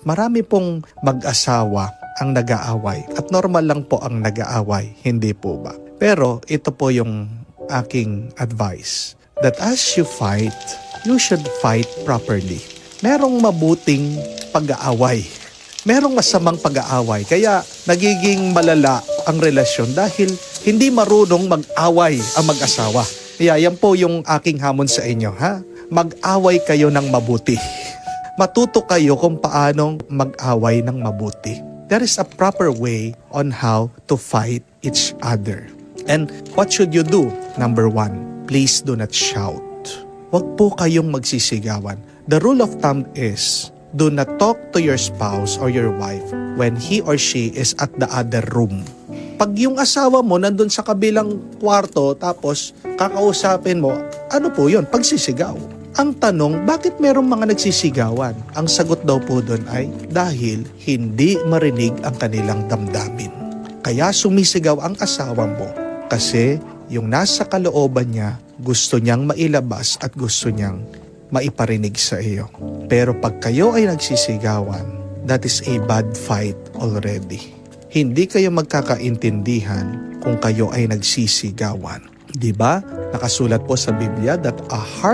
Marami pong mag-asawa ang nag-aaway at normal lang po ang nag-aaway, hindi po ba? Pero ito po yung aking advice, that as you fight, you should fight properly. Merong mabuting pag-aaway, merong masamang pag-aaway, kaya nagiging malala ang relasyon dahil hindi marunong mag-away ang mag-asawa. Kaya yan po yung aking hamon sa inyo, ha? Mag-away kayo ng mabuti. Matuto kayo kung paanong mag-away ng mabuti. There is a proper way on how to fight each other. And what should you do? Number 1, please do not shout. Huwag po kayong magsisigawan. The rule of thumb is, do not talk to your spouse or your wife when he or she is at the other room. Pag yung asawa mo nandun sa kabilang kwarto tapos kakausapin mo, ano po yun? Pagsisigaw. Ang tanong, bakit merong mga nagsisigawan? Ang sagot daw po doon ay dahil hindi marinig ang kanilang damdamin. Kaya sumisigaw ang asawa mo kasi yung nasa kalooban niya gusto niyang mailabas at gusto niyang maiparinig sa iyo. Pero pag kayo ay nagsisigawan, that is a bad fight already. Hindi kayo magkakaintindihan kung kayo ay nagsisigawan. Diba? Nakasulat po sa Biblia that a heart